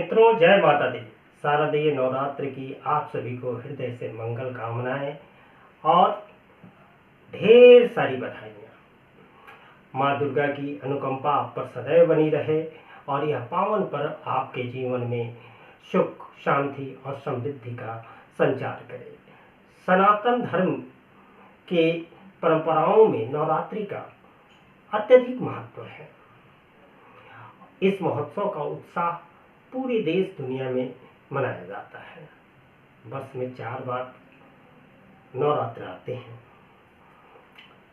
मित्रों, जय माता दी। शारदीय नवरात्र की आप सभी को हृदय से मंगल कामनाएं और ढेर सारी बधाइयाँ। माँ दुर्गा की अनुकंपा आप पर सदैव बनी रहे और यह पावन पर्व आपके जीवन में सुख, शांति और समृद्धि का संचार करे। सनातन धर्म के परंपराओं में नवरात्रि का अत्यधिक महत्व है। इस महोत्सव का उत्साह पूरे देश दुनिया में मनाया जाता है। वर्ष में 4 बार नवरात्र आते हैं।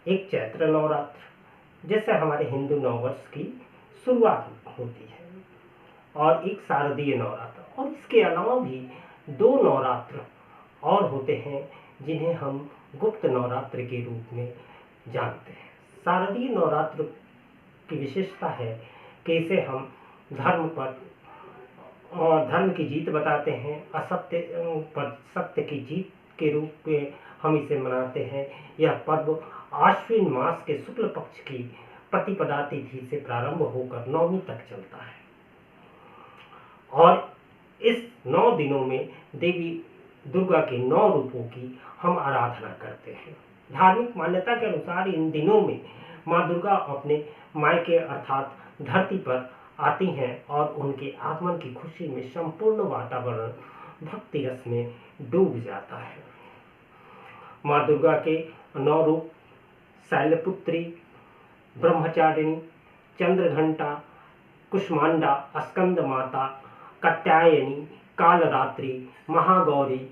एक चैत्र नवरात्र जिससे हमारे हिंदू नववर्ष की शुरुआत होती है, और एक शारदीय नवरात्र, और इसके अलावा भी 2 नवरात्र और होते हैं जिन्हें हम गुप्त नवरात्र के रूप में जानते हैं। शारदीय नवरात्र की विशेषता है कि इसे हम धर्म पर और धर्म की जीत बताते हैं, असत्य पर सत्य की जीत के रूप में हम इसे मनाते हैं। यह पर्व आश्विन मास के शुक्ल पक्ष की प्रतिपदा तिथि से प्रारंभ होकर 9वीं तक चलता है, और इस 9 दिनों में देवी दुर्गा के 9 रूपों की हम आराधना करते हैं। धार्मिक मान्यता के अनुसार इन दिनों में माँ दुर्गा अपने मायके अर्थात धरती पर आती हैं और उनके आगमन की खुशी में संपूर्ण वातावरण भक्ति रस में डूब जाता है। माँ दुर्गा के 9 रूप शैलपुत्री, ब्रह्मचारिणी, चंद्रघंटा, कुष्मांडा, स्कंद माता, कात्यायनी, कालरात्रि, महागौरी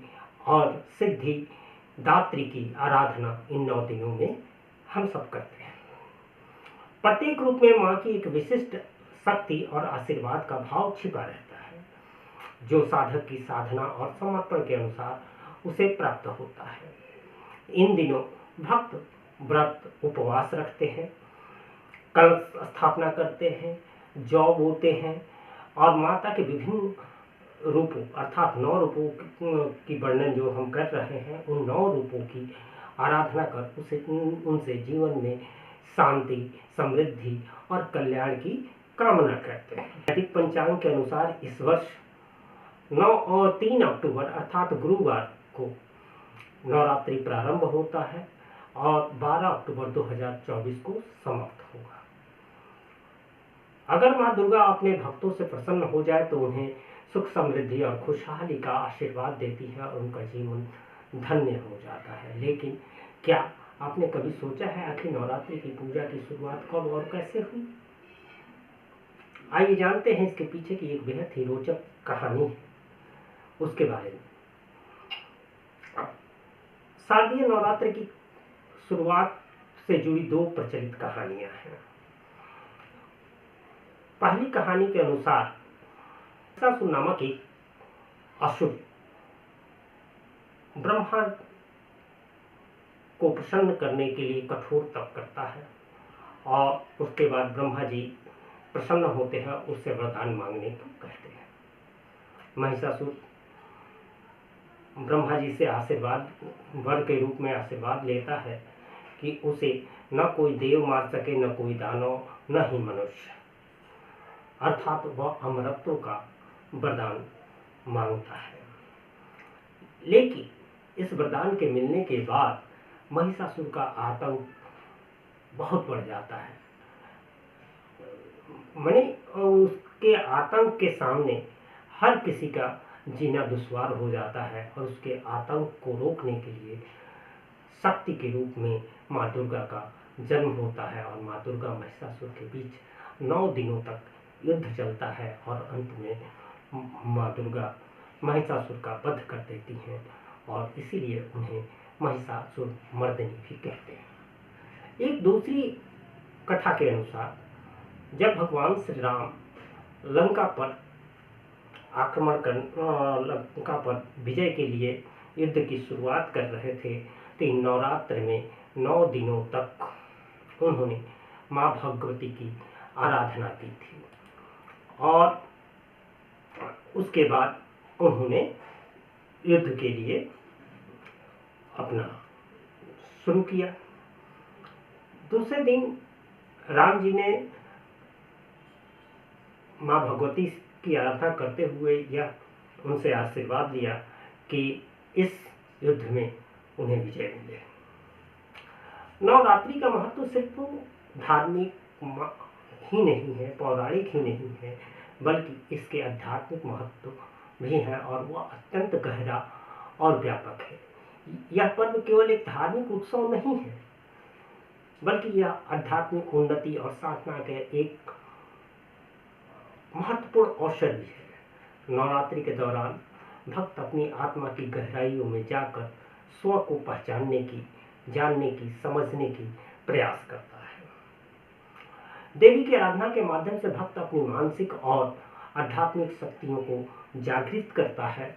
और सिद्धि दात्री की आराधना इन 9 दिनों में हम सब करते हैं। प्रत्येक रूप में माँ की एक विशिष्ट शक्ति और आशीर्वाद का भाव छिपा रहता है, जो साधक की साधना और समर्पण के अनुसार उसे प्राप्त होता है। इन दिनों भक्त व्रत उपवास रखते हैं, कलश स्थापना करते हैं, जौ बोते हैं और माता के विभिन्न रूपों अर्थात 9 रूपों की वर्णन जो हम कर रहे हैं, उन 9 रूपों की आराधना कर उनसे जीवन में शांति, समृद्धि और कल्याण की कामना करते हैं। वैदिक पंचांग के अनुसार इस वर्ष 9 और 3 अक्टूबर अर्थात गुरुवार को नवरात्रि प्रारंभ होता है और 12 अक्टूबर 2024 को समाप्त होगा। अगर माँ दुर्गा अपने भक्तों से प्रसन्न हो जाए तो उन्हें सुख, समृद्धि और खुशहाली का आशीर्वाद देती है और उनका जीवन धन्य हो जाता है। लेकिन क्या आपने कभी सोचा है आखिर नवरात्रि की पूजा की शुरुआत कब और कैसे हुई? आइए जानते हैं इसके पीछे की एक बेहद ही रोचक कहानी है उसके बारे में। शारदीय नवरात्र की शुरुआत से जुड़ी 2 प्रचलित कहानियां हैं। पहली कहानी के अनुसार महिषासुर नामक एक असुर ब्रह्मा को प्रसन्न करने के लिए कठोर तप करता है, और उसके बाद ब्रह्मा जी प्रसन्न होते हैं, उससे वरदान मांगने को कहते हैं। महिषासुर ब्रह्मा जी से आशीर्वाद वर के रूप में आशीर्वाद लेता है कि उसे न कोई देव मार सके, न कोई दानव, न ही मनुष्य, अर्थात वह अमरत्व का वरदान मांगता है। लेकिन इस वरदान के मिलने के बाद महिषासुर का आतंक बहुत बढ़ जाता है। माने उसके आतंक के सामने हर किसी का जीना दुश्वार हो जाता है, और उसके आतंक को रोकने के लिए शक्ति के रूप में माँ दुर्गा का जन्म होता है, और माँ दुर्गा महिषासुर के बीच 9 दिनों तक युद्ध चलता है, और अंत में माँ दुर्गा महिषासुर का वध कर देती हैं, और इसीलिए उन्हें महिषासुर मर्दिनी भी कहते हैं। एक दूसरी कथा के अनुसार जब भगवान श्री राम लंका पर आक्रमण कर लंका पर विजय के लिए युद्ध की शुरुआत कर रहे थे, तो इन नवरात्र में 9 दिनों तक उन्होंने माँ भगवती की आराधना की थी, और उसके बाद उन्होंने युद्ध के लिए अपना शुरू किया। दूसरे दिन राम जी ने माँ भगवती की आराधना करते हुए यह उनसे आशीर्वाद लिया कि इस युद्ध में उन्हें विजय मिले। नवरात्रि का महत्व सिर्फ धार्मिक ही नहीं है, पौराणिक ही नहीं है, बल्कि इसके आध्यात्मिक महत्व भी है और वह अत्यंत गहरा और व्यापक है। यह पर्व केवल एक धार्मिक उत्सव नहीं है, बल्कि यह आध्यात्मिक उन्नति और साधना के एक महत्वपूर्ण अवसर भी है। नवरात्रि के दौरान भक्त अपनी आत्मा की गहराइयों में जाकर स्व को पहचानने की, जानने की, समझने की प्रयास करता है। देवी की आराधना के माध्यम से भक्त अपनी मानसिक और आध्यात्मिक शक्तियों को जागृत करता है।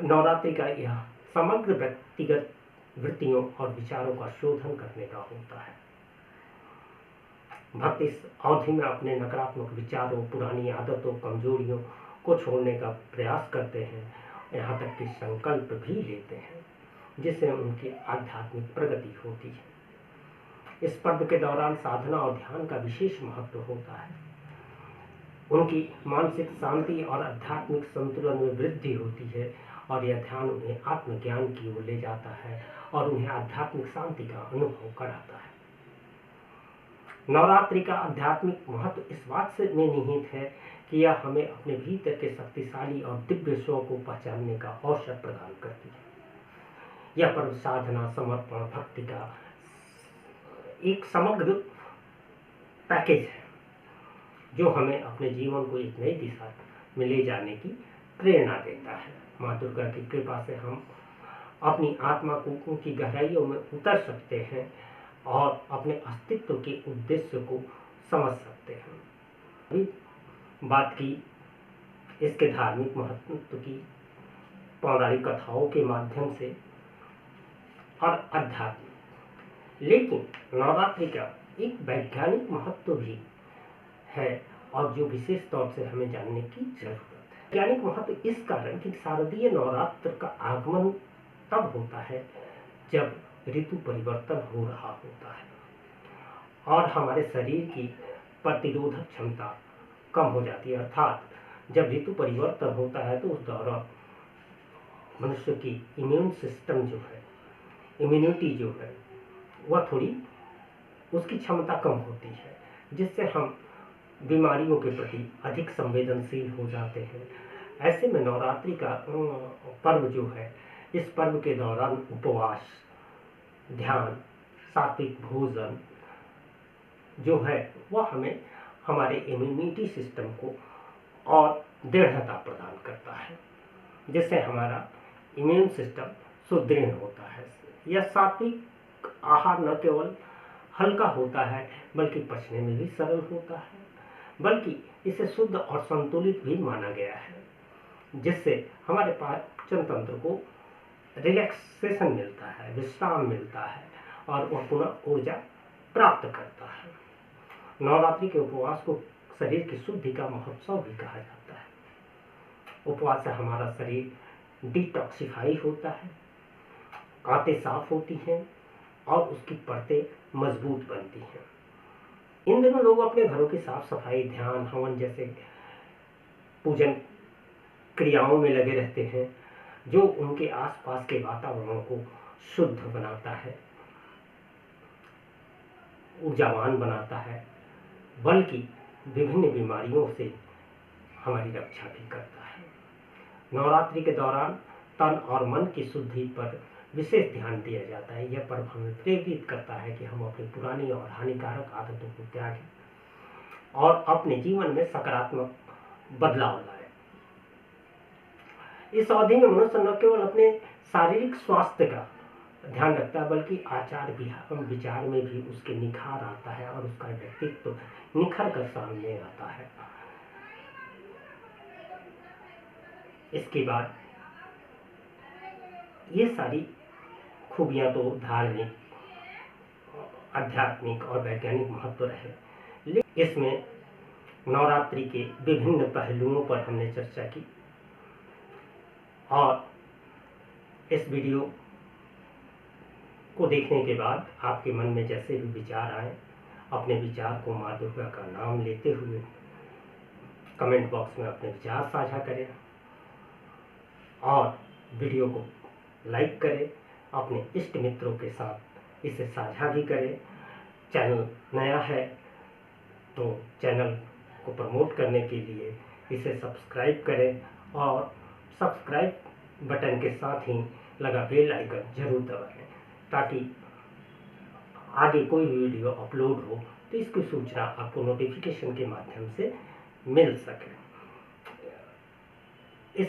नवरात्रि का यह समग्र व्यक्तिगत वृत्तियों और विचारों का शोधन करने का होता है। भक्त इस अवधि में अपने नकारात्मक विचारों, पुरानी आदतों, कमजोरियों को छोड़ने का प्रयास करते हैं, यहाँ तक कि संकल्प भी लेते हैं, जिससे उनकी आध्यात्मिक प्रगति होती है। इस पर्व के दौरान साधना और ध्यान का विशेष महत्व होता है। उनकी मानसिक शांति और आध्यात्मिक संतुलन में वृद्धि होती है और यह ध्यान उन्हें आत्मज्ञान की ओर ले जाता है और उन्हें आध्यात्मिक शांति का अनुभव कराता है। नवरात्रि का आध्यात्मिक महत्व इस बात से में निहित है कि यह हमें अपने भीतर के शक्तिशाली और दिव्य स्व को पहचानने का अवसर प्रदान करती है। यह पर्व साधना, समर्पण, भक्ति का एक समग्र पैकेज है जो हमें अपने जीवन को एक नई दिशा में ले जाने की प्रेरणा देता है। माँ दुर्गा की कृपा से हम अपनी आत्मा को उनकी गहराइयों में उतर सकते हैं और अपने अस्तित्व के उद्देश्य को समझ सकते हैं। अभी बात की इसके धार्मिक महत्व की, पौराणिक कथाओं के माध्यम से और आध्यात्मिक, लेकिन नवरात्रि का एक वैज्ञानिक महत्व भी है और जो विशेष तौर से हमें जानने की जरूरत है। वैज्ञानिक महत्व इस कारण कि शारदीय नवरात्र का आगमन तब होता है जब ऋतु परिवर्तन हो रहा होता है और हमारे शरीर की प्रतिरोधक क्षमता कम हो जाती है। अर्थात जब ऋतु परिवर्तन होता है तो उस दौरान मनुष्य की इम्यून सिस्टम जो है, इम्यूनिटी जो है, वह थोड़ी उसकी क्षमता कम होती है, जिससे हम बीमारियों के प्रति अधिक संवेदनशील हो जाते हैं। ऐसे में नवरात्रि का पर्व जो है, इस पर्व के दौरान उपवास, ध्यान, सात्विक भोजन जो है वह हमें हमारे इम्यूनिटी सिस्टम को और दृढ़ता प्रदान करता है, जिससे हमारा इम्यून सिस्टम सुदृढ़ होता है। यह सात्विक आहार न केवल हल्का होता है बल्कि पचने में भी सरल होता है, बल्कि इसे शुद्ध और संतुलित भी माना गया है, जिससे हमारे पाचन तंत्र को रिलैक्सेशन मिलता है, विश्राम मिलता है और वह पुनः ऊर्जा प्राप्त करता है। नवरात्रि के उपवास को शरीर की शुद्धि का महोत्सव भी कहा जाता है। उपवास से हमारा शरीर डिटॉक्सिफाई होता है, आंतें साफ होती हैं और उसकी परतें मजबूत बनती हैं। इन दिनों लोग अपने घरों की साफ सफाई, ध्यान, हवन जैसे पूजन क्रियाओं में लगे रहते हैं, जो उनके आसपास के वातावरण को शुद्ध बनाता है, ऊर्जावान बनाता है, बल्कि विभिन्न बीमारियों से हमारी रक्षा भी करता है। नवरात्रि के दौरान तन और मन की शुद्धि पर विशेष ध्यान दिया जाता है। यह पर्व हमें प्रेरित करता है कि हम अपनी पुरानी और हानिकारक आदतों को त्यागें और अपने जीवन में सकारात्मक बदलाव लाएं। इस अवधि में मनुष्य न केवल अपने शारीरिक स्वास्थ्य का ध्यान रखता है बल्कि आचार विचार में भी उसके निखार आता है और उसका व्यक्तित्व निखर कर सामने आता है। इसके बाद ये सारी खूबियां तो धार्मिक, आध्यात्मिक और वैज्ञानिक महत्व रहे, लेकिन इसमें नवरात्रि के विभिन्न पहलुओं पर हमने चर्चा की और इस वीडियो को देखने के बाद आपके मन में जैसे भी विचार आए, अपने विचार को माँ दुर्गा का नाम लेते हुए कमेंट बॉक्स में अपने विचार साझा करें और वीडियो को लाइक करें, अपने इष्ट मित्रों के साथ इसे साझा भी करें। चैनल नया है तो चैनल को प्रमोट करने के लिए इसे सब्सक्राइब करें और सब्सक्राइब बटन के साथ ही लगा बेल आइकन जरूर दबाएं ताकि आगे कोई वीडियो अपलोड हो तो इसकी सूचना आपको नोटिफिकेशन के माध्यम से मिल सके।